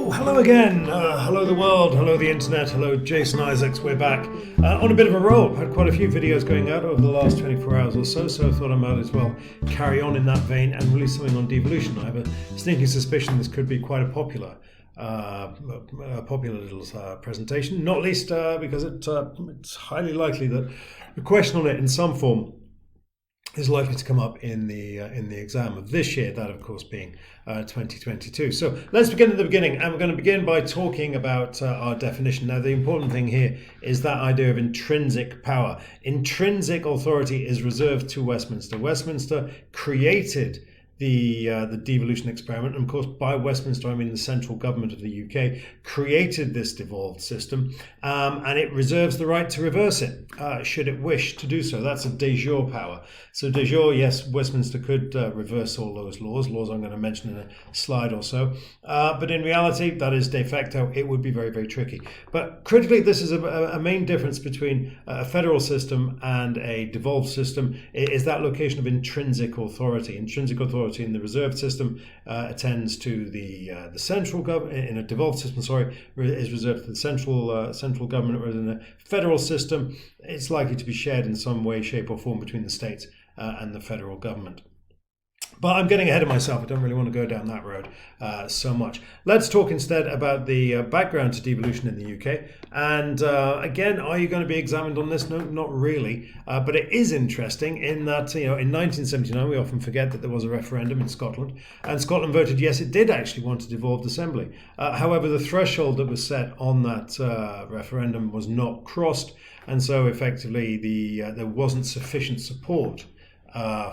Oh, hello again. Hello the world. Hello the internet. Hello Jason Isaacs. We're back on a bit of a roll. Had quite a few videos going out over the last 24 hours or so, so I thought I might as well carry on in that vein and release something on devolution. I have a sneaking suspicion this could be quite a popular little presentation, not least because it's highly likely that the question on it in some form is likely to come up in the exam of this year, that of course being 2022. So let's begin at the beginning, and we're going to begin by talking about our definition. Now, the important thing here is that idea of intrinsic power. Intrinsic authority is reserved to Westminster. Westminster created the devolution experiment, and of course by Westminster I mean the central government of the UK created this devolved system, and it reserves the right to reverse it should it wish to do so. That's a de jure power. So de jure, yes, Westminster could reverse all those laws I'm going to mention in a slide or so, but in reality that is de facto. It would be very, very tricky. But critically, this is a main difference between a federal system and a devolved system, is that location of intrinsic authority. Intrinsic authority in the reserved system attends to the central government. In a devolved system, is reserved to the central government, whereas in a federal system, it's likely to be shared in some way, shape, or form between the states and the federal government. But I'm getting ahead of myself. I don't really want to go down that road so much. Let's talk instead about the background to devolution in the UK. And again, are you going to be examined on this? No, not really. But it is interesting in that, in 1979, we often forget that there was a referendum in Scotland. And Scotland voted yes, it did actually want a devolved assembly. However, the threshold that was set on that referendum was not crossed. And so effectively, there wasn't sufficient support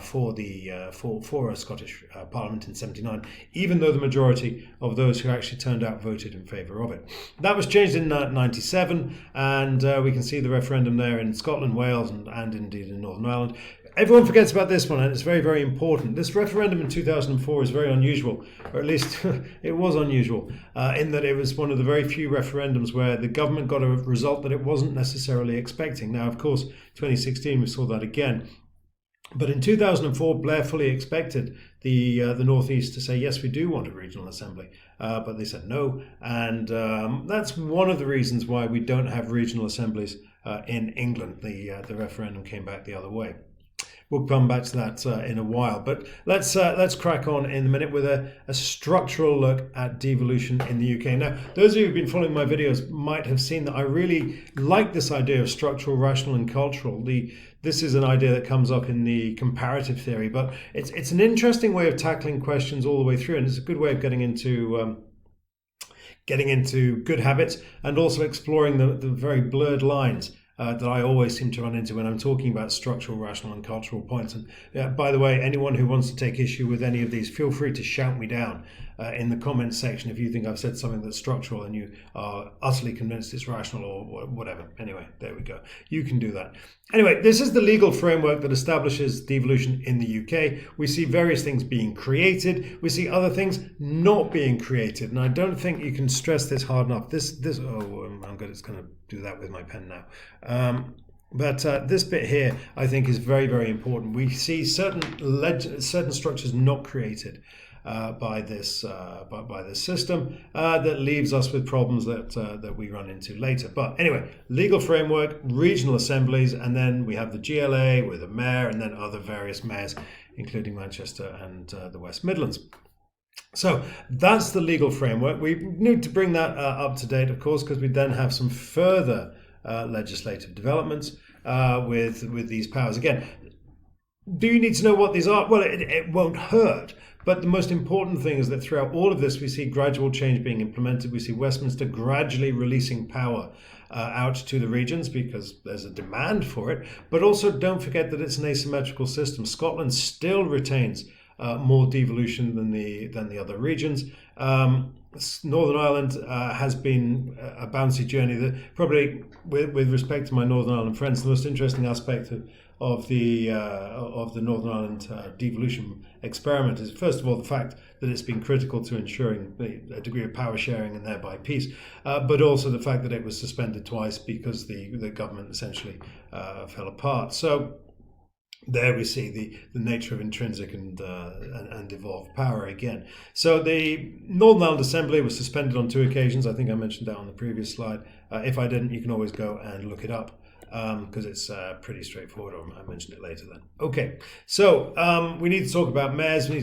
for a Scottish Parliament in '79, even though the majority of those who actually turned out voted in favour of it. That was changed in '97, and we can see the referendum there in Scotland, Wales, and indeed in Northern Ireland. Everyone forgets about this one, and it's very, very important. This referendum in 2004 is very unusual, or at least it was unusual, in that it was one of the very few referendums where the government got a result that it wasn't necessarily expecting. Now, of course, 2016 we saw that again. But in 2004, Blair fully expected the North East to say, yes, we do want a regional assembly, but they said no. And that's one of the reasons why we don't have regional assemblies in England. The referendum came back the other way. We'll come back to that in a while, but let's crack on in a minute with a structural look at devolution in the UK. Now, those of you who've been following my videos might have seen that I really like this idea of structural, rational, and cultural. This is an idea that comes up in the comparative theory, but it's an interesting way of tackling questions all the way through, and it's a good way of getting into good habits and also exploring the very blurred lines that I always seem to run into when I'm talking about structural, rational, and cultural points. And by the way, anyone who wants to take issue with any of these, feel free to shout me down in the comments section if you think I've said something that's structural and you are utterly convinced it's rational or whatever. Anyway, there we go. You can do that. Anyway, this is the legal framework that establishes devolution in the UK. We see various things being created. We see other things not being created. And I don't think you can stress this hard enough. I'm going to do that with my pen now. But this bit here, I think, is very, very important. We see certain structures not created by this system that leaves us with problems that we run into later. But anyway, legal framework, regional assemblies, and then we have the GLA with a mayor, and then other various mayors, including Manchester and the West Midlands. So that's the legal framework. We need to bring that up to date, of course, because we then have some further legislative developments with these powers. Again, do you need to know what these are? Well, it won't hurt. But the most important thing is that throughout all of this, we see gradual change being implemented. We see Westminster gradually releasing power out to the regions because there's a demand for it. But also don't forget that it's an asymmetrical system. Scotland still retains more devolution than the other regions. Northern Ireland has been a bouncy journey. That probably, with respect to my Northern Ireland friends, the most interesting aspect of the Northern Ireland devolution experiment is, first of all, the fact that it's been critical to ensuring a degree of power sharing and thereby peace, but also the fact that it was suspended twice because the government essentially fell apart. So There we see the nature of intrinsic and devolved power again. So the Northern Ireland Assembly was suspended on 2 occasions. I think I mentioned that on the previous slide. If I didn't, you can always go and look it up because it's pretty straightforward. I mentioned it later then. Okay, so we need to talk about mayors. We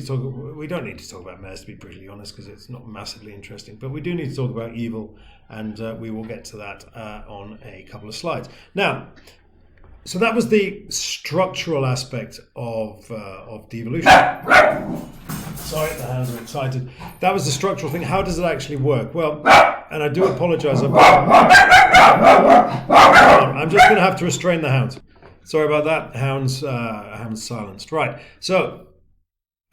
don't need to talk about mayors, to be brutally honest, because it's not massively interesting. But we do need to talk about evil, and we will get to that on a couple of slides. Now, so that was the structural aspect of devolution. Sorry, the hands are excited. That was the structural thing. How does it actually work? Well, and I do apologise. I'm just going to have to restrain the hounds. Sorry about that. Hounds silenced. Right. So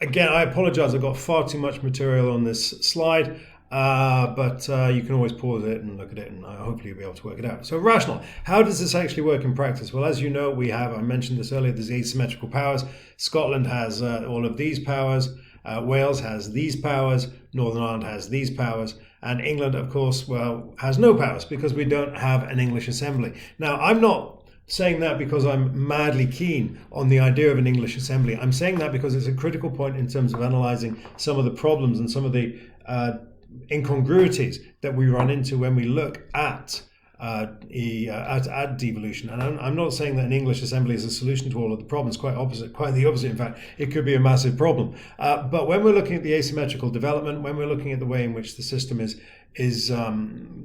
again, I apologise. I've got far too much material on this slide. But you can always pause it and look at it, and hopefully you'll be able to work it out. So rational, how does this actually work in practice? Well, as you know, I mentioned this earlier, there's asymmetrical powers. Scotland has all of these powers, Wales has these powers, Northern Ireland has these powers, and England, of course, well, has no powers because we don't have an English assembly. Now, I'm not saying that because I'm madly keen on the idea of an English assembly. I'm saying that because it's a critical point in terms of analysing some of the problems and some of the incongruities that we run into when we look at devolution. And I'm not saying that an English assembly is a solution to all of the problems. Quite the opposite. In fact, it could be a massive problem. But when we're looking at the asymmetrical development, when we're looking at the way in which the system is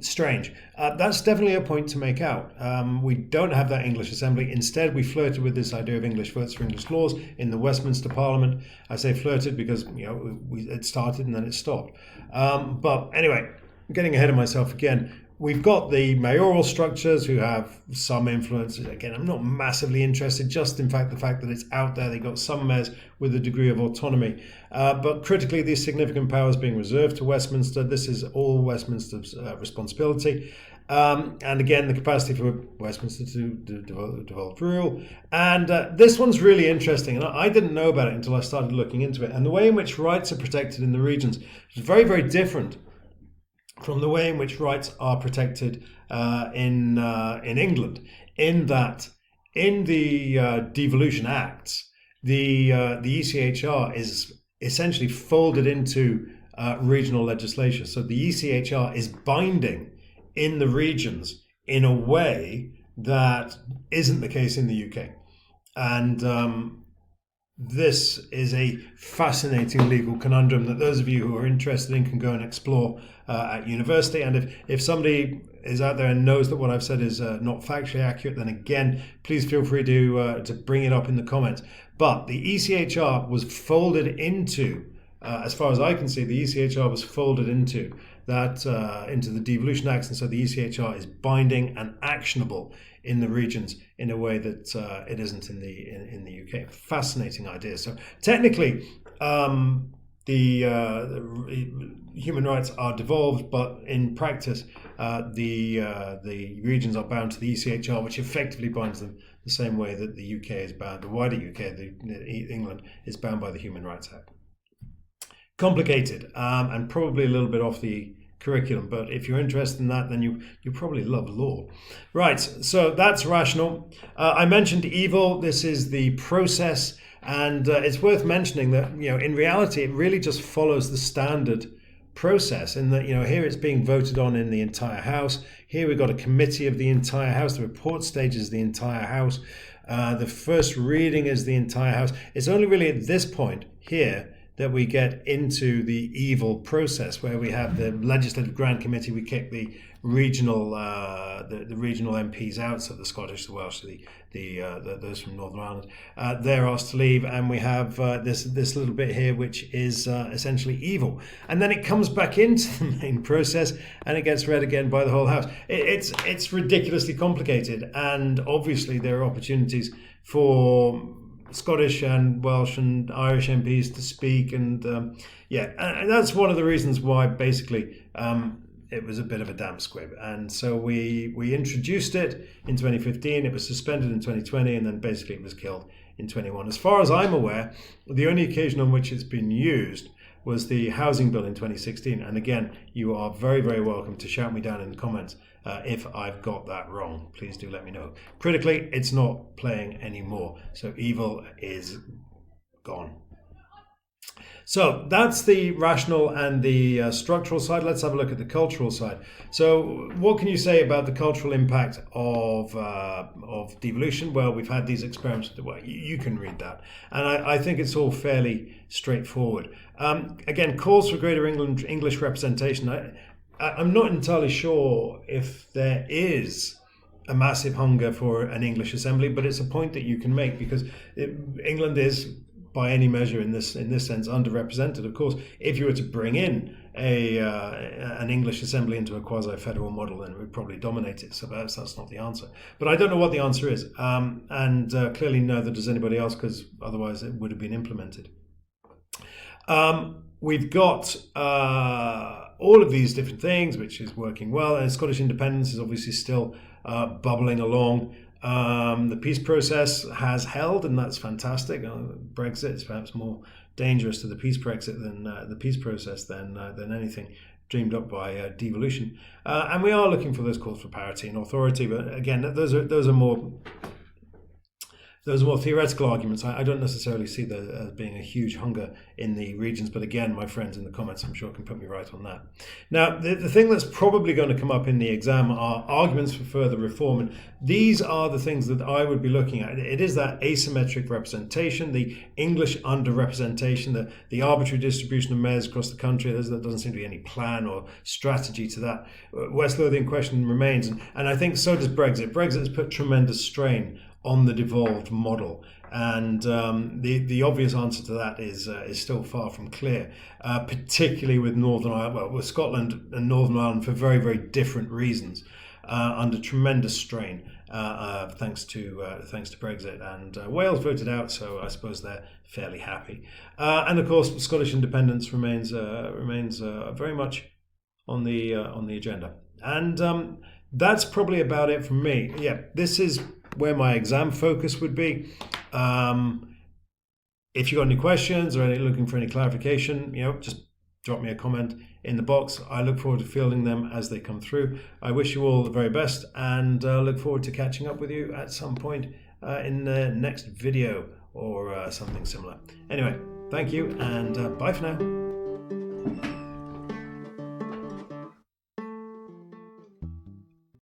strange, that's definitely a point to make out. We don't have that English assembly. Instead, we flirted with this idea of English votes for English laws in the Westminster Parliament. I say flirted because it started and then it stopped. But anyway, I'm getting ahead of myself again. We've got the mayoral structures who have some influence. Again, I'm not massively interested, just in fact the fact that it's out there. They've got some mayors with a degree of autonomy. But critically, these significant powers being reserved to Westminster. This is all Westminster's responsibility. And again, the capacity for Westminster to develop rule. And this one's really interesting. And I didn't know about it until I started looking into it. And the way in which rights are protected in the regions is very, very different from the way in which rights are protected in England, in that in the Devolution Acts, the ECHR is essentially folded into regional legislation. So the ECHR is binding in the regions in a way that isn't the case in the UK. And this is a fascinating legal conundrum that those of you who are interested in can go and explore at university. And if somebody is out there and knows that what I've said is not factually accurate, then again, please feel free to bring it up in the comments. But the ECHR was folded into, as far as I can see, the ECHR was folded into the Devolution Acts, and so the ECHR is binding and actionable in the regions in a way that it isn't in the UK. Fascinating idea. So technically, the human rights are devolved, but in practice, the regions are bound to the ECHR, which effectively binds them the same way that the UK is bound. The wider UK, England, is bound by the Human Rights Act. Complicated and probably a little bit off the curriculum, but if you're interested in that, then you probably love law. Right, so that's rational. I mentioned evil. This is the process, and it's worth mentioning that in reality it really just follows the standard process in that here it's being voted on in the entire House. Here we've got a committee of the entire House. The report stage is the entire House. The first reading is the entire House. It's only really at this point here that we get into the evil process, where we have the Legislative Grand Committee. We kick the regional the regional MPs out, so the Scottish, the Welsh, those from Northern Ireland. They're asked to leave, and we have this little bit here, which is essentially evil. And then it comes back into the main process, and it gets read again by the whole House. It's ridiculously complicated, and obviously there are opportunities for Scottish and Welsh and Irish MPs to speak, and and that's one of the reasons why basically it was a bit of a damn squib. And so we introduced it in 2015, it was suspended in 2020, and then basically it was killed in 21. As far as I'm aware, the only occasion on which it's been used was the housing bill in 2016. And again, you are very, very welcome to shout me down in the comments if I've got that wrong. Please do let me know. Critically, it's not playing anymore. So evil is gone. So that's the rational and the structural side. Let's have a look at the cultural side. So what can you say about the cultural impact of devolution? Well, we've had these experiments. Well, you can read that. And I think it's all fairly straightforward. Again, calls for greater English representation. I'm not entirely sure if there is a massive hunger for an English assembly, but it's a point that you can make because England is, by any measure in this sense, underrepresented. Of course, if you were to bring in an English assembly into a quasi-federal model, then it would probably dominate it. So that's not the answer. But I don't know what the answer is, and clearly neither does anybody else, because otherwise it would have been implemented. We've got all of these different things, which is working well, and Scottish independence is obviously still bubbling along. The peace process has held, and that's fantastic. Brexit is perhaps more dangerous to the peace process than anything dreamed up by devolution. And we are looking for those calls for parity and authority. But again, those are more theoretical arguments. I don't necessarily see there as being a huge hunger in the regions, but again, my friends in the comments, I'm sure, can put me right on that. Now, the thing that's probably going to come up in the exam are arguments for further reform, and these are the things that I would be looking at. It is that asymmetric representation, the English underrepresentation, the arbitrary distribution of mayors across the country. There doesn't seem to be any plan or strategy to that. West Lothian question remains, and I think so does Brexit. Brexit has put tremendous strain on the devolved model, and the obvious answer to that is still far from clear, particularly with Northern Ireland, well, with Scotland and Northern Ireland for very, very different reasons, under tremendous strain, thanks to Brexit. And Wales voted out, so I suppose they're fairly happy. And of course, Scottish independence remains very much on the agenda. And that's probably about it from me. Yeah, this is where my exam focus would be. If you've got any questions or looking for any clarification, just drop me a comment in the box. I look forward to fielding them as they come through. I wish you all the very best, and look forward to catching up with you at some point in the next video or something similar. Anyway, thank you, and bye for now.